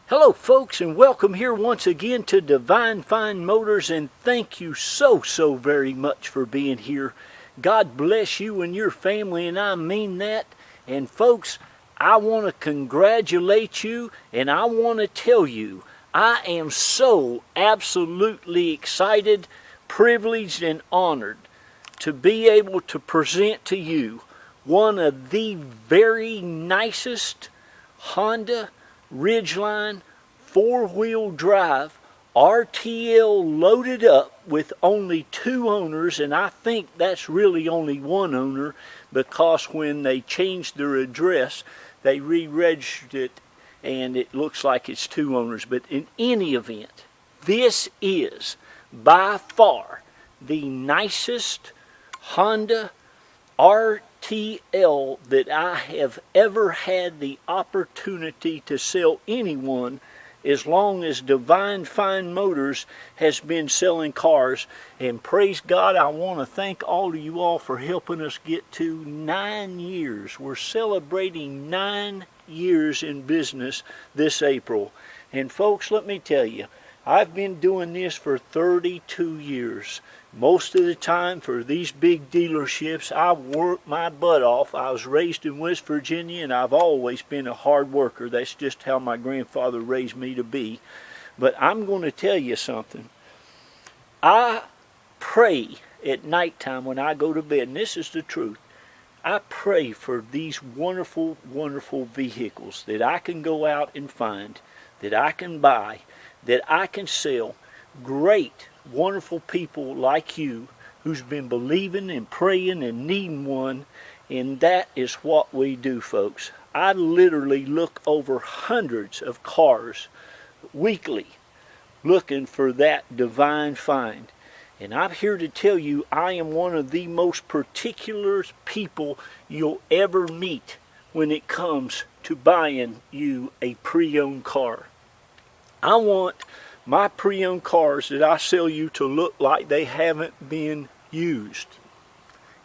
Hello folks, and welcome here once again to Divine Fine Motors, and thank you so very much for being here. God bless you and your family, and I mean that. And folks, I want to congratulate you, and I want to tell you I am so absolutely excited, privileged, and honored to be able to present to you one of the very nicest Honda Ridgeline 4-wheel drive RTL loaded up with only 2 owners, and I think that's really only 1 owner because when they changed their address they re-registered it and it looks like it's 2 owners. But in any event, this is by far the nicest Honda RTL that I have ever had the opportunity to sell anyone as long as Divine Fine Motors has been selling cars. And praise God, I want to thank all of you all for helping us get to 9 years. We're celebrating 9 years in business this April. And folks, let me tell you, I've been doing this for 32 years. Most of the time for these big dealerships, I work my butt off. I was raised in West Virginia, and I've always been a hard worker. That's just how my grandfather raised me to be. But I'm going to tell you something. I pray at nighttime when I go to bed, and this is the truth. I pray for these wonderful, wonderful vehicles that I can go out and find, that I can buy, that I can sell. Great, wonderful people like you who's been believing and praying and needing one, and that is what we do, folks. I literally look over hundreds of cars weekly looking for that divine find. And I'm here to tell you I am one of the most particular people you'll ever meet when it comes to buying you a pre-owned car. I want my pre-owned cars that I sell you to look like they haven't been used.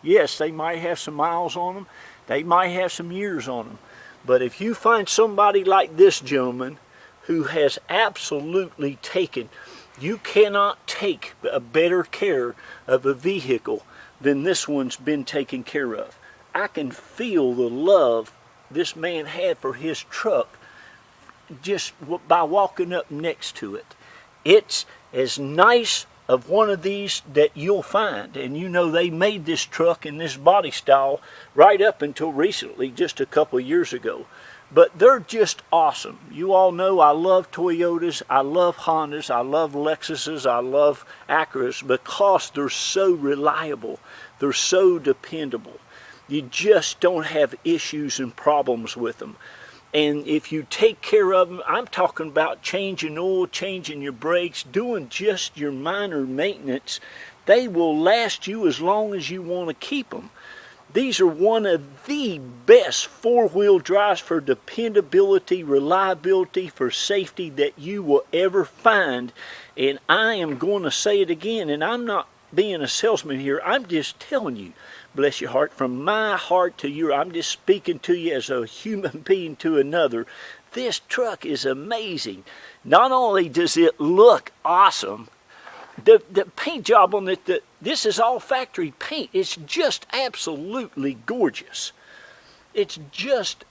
Yes, they might have some miles on them. They might have some years on them. But if you find somebody like this gentleman who has absolutely taken, you cannot take a better care of a vehicle than this one's been taken care of. I can feel the love this man had for his truck just by walking up next to it. It's as nice of one of these that you'll find. And you know, they made this truck in this body style right up until recently, just a couple of years ago. But they're just awesome. You all know I love Toyotas, I love Hondas, I love Lexuses, I love Acuras because they're so reliable. They're so dependable. You just don't have issues and problems with them. And if you take care of them, I'm talking about changing oil, changing your brakes, doing just your minor maintenance, they will last you as long as you want to keep them. These are one of the best 4-wheel drives for dependability, reliability, for safety that you will ever find. And I am going to say it again, and I'm not being a salesman here, I'm just telling you, bless your heart, from my heart to your, I'm just speaking to you as a human being to another. This truck is amazing. Not only does it look awesome, the paint job on it, this is all factory paint. It's just absolutely gorgeous. It's just,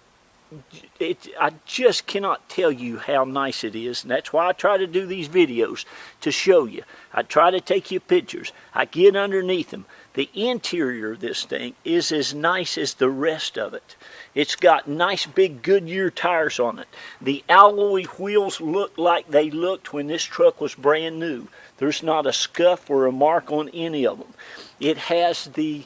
I just cannot tell you how nice it is, and that's why I try to do these videos, to show you. I try to take you pictures. I get underneath them. The interior of this thing is as nice as the rest of it. It's got nice big Goodyear tires on it. The alloy wheels look like they looked when this truck was brand new. There's not a scuff or a mark on any of them. It has the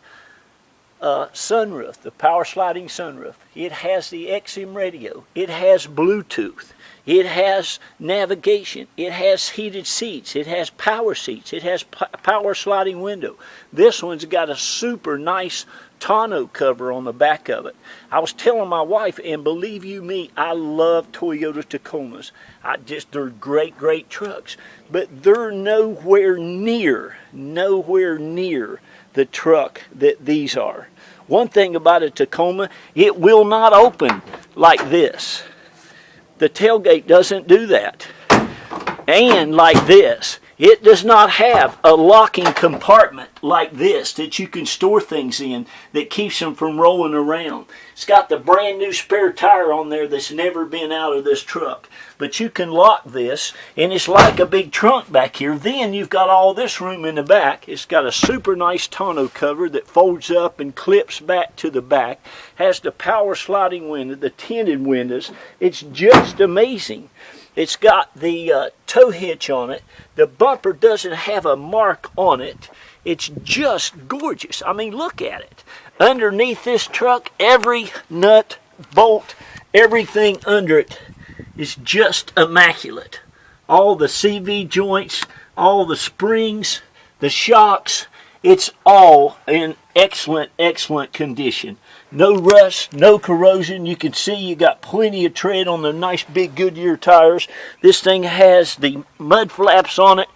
sunroof, the power sliding sunroof. It has the XM radio. It has Bluetooth. It has navigation. It has heated seats. It has power seats. It has power sliding window. This one's got a super nice tonneau cover on the back of it. I was telling my wife, and believe you me, I love Toyota Tacomas. They're great, great trucks. But they're nowhere near the truck that these are. One thing about a Tacoma, it will not open like this. The tailgate doesn't do that. And like this, it does not have a locking compartment like this that you can store things in that keeps them from rolling around. It's got the brand new spare tire on there that's never been out of this truck. But you can lock this, and it's like a big trunk back here. Then you've got all this room in the back. It's got a super nice tonneau cover that folds up and clips back to the back. Has the power sliding window, the tinted windows. It's just amazing. It's got the tow hitch on it. The bumper doesn't have a mark on it. It's just gorgeous. I mean, look at it. Underneath this truck, every nut, bolt, everything under it is just immaculate. All the CV joints, all the springs, the shocks, it's all in excellent, excellent condition. No rust, no corrosion. You can see you got plenty of tread on the nice big Goodyear tires. This thing has the mud flaps on it.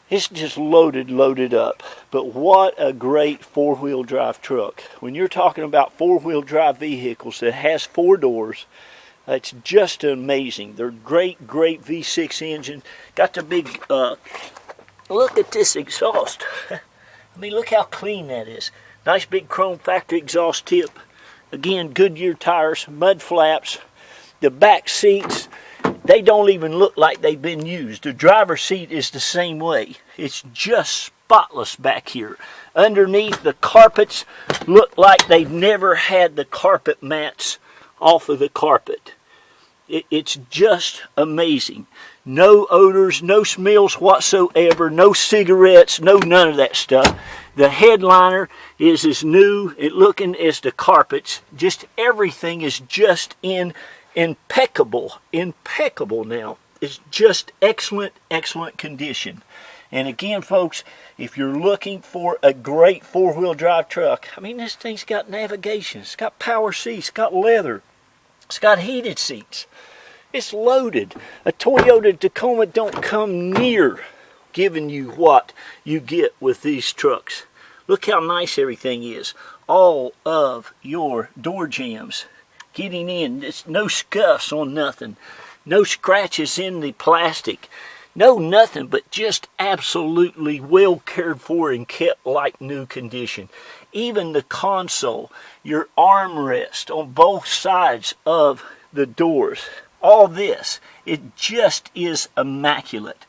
It's just loaded up. But what a great four-wheel drive truck. When you're talking about four-wheel drive vehicles that has 4 doors, it's just amazing. They're great V6 engine. Got the big, look at this exhaust. I mean, look how clean that is. Nice big chrome factory exhaust tip. Again, Goodyear tires, mud flaps. The back seats, they don't even look like they've been used. The driver's seat is the same way. It's just spotless back here. Underneath, the carpets look like they've never had the carpet mats off of the carpet. It's just amazing. No odors, no smells whatsoever, no cigarettes, no none of that stuff. The headliner is as new looking as the carpets. Just everything is just impeccable now. It's just excellent condition. And again, folks, if you're looking for a great four-wheel drive truck, I mean, this thing's got navigation. It's got power seats. It's got leather. It's got heated seats. It's loaded. A Toyota Tacoma don't come near giving you what you get with these trucks. Look how nice everything is. All of your door jambs getting in. There's no scuffs on nothing. No scratches in the plastic. No nothing, but just absolutely well cared for and kept like new condition. Even the console, your armrest on both sides of the doors. All this, it just is immaculate.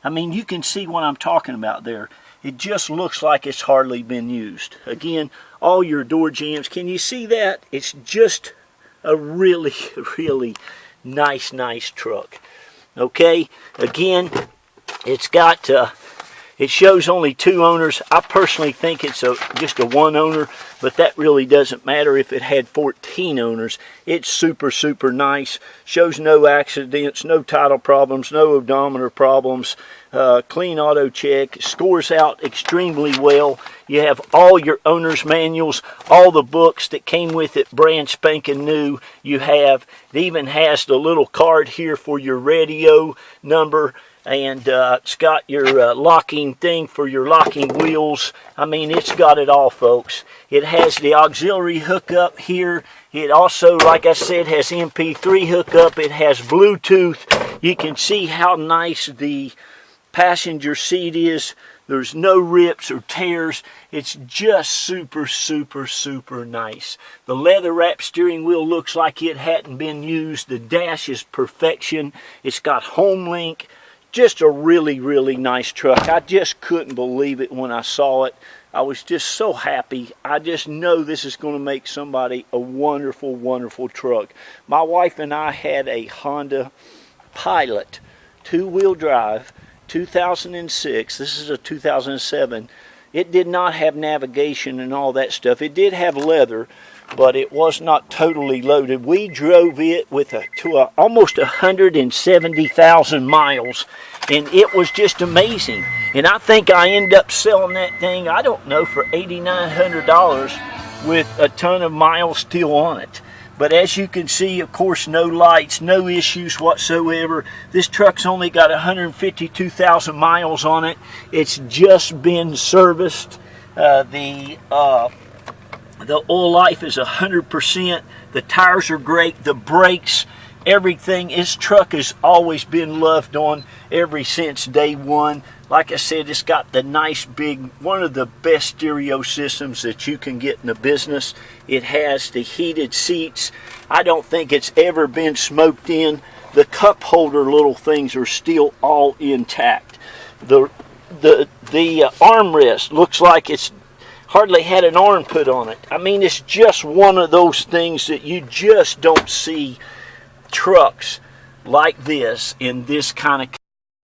I mean, you can see what I'm talking about there. It just looks like it's hardly been used. Again, all your door jambs. Can you see that? It's just a really nice truck. Okay, again, it's got, it shows only 2 owners. I personally think it's just a 1 owner, but that really doesn't matter if it had 14 owners. It's super nice. Shows no accidents, no title problems, no odometer problems. Clean auto check. Scores out extremely well. You have all your owner's manuals, all the books that came with it, brand spanking new. You have, it even has the little card here for your radio number. And it's got your locking thing for your locking wheels. I mean, it's got it all, folks. It has the auxiliary hookup here. It also, like I said, has MP3 hookup. It has Bluetooth. You can see how nice the passenger seat is. There's no rips or tears. It's just super nice. The leather wrap steering wheel looks like it hadn't been used. The dash is perfection. It's got home link. Just a really nice truck. I just couldn't believe it when I saw it. I was just so happy. I just know this is going to make somebody a wonderful truck. My wife and I had a Honda Pilot 2-wheel drive 2006. This is a 2007. It did not have navigation and all that stuff. It did have leather, but it was not totally loaded. We drove it with almost 170,000 miles, and it was just amazing. And I think I ended up selling that thing, I don't know, for $8,900 with a ton of miles still on it. But as you can see, of course, no lights, no issues whatsoever. This truck's only got 152,000 miles on it. It's just been serviced. The oil life is 100%. The tires are great. The brakes, everything. This truck has always been loved on ever since day one. Like I said, it's got the nice big, one of the best stereo systems that you can get in the business. It has the heated seats. I don't think it's ever been smoked in. The cup holder little things are still all intact. The armrest looks like it's hardly had an arm put on it. I mean, it's just one of those things that you just don't see trucks like this in this kind of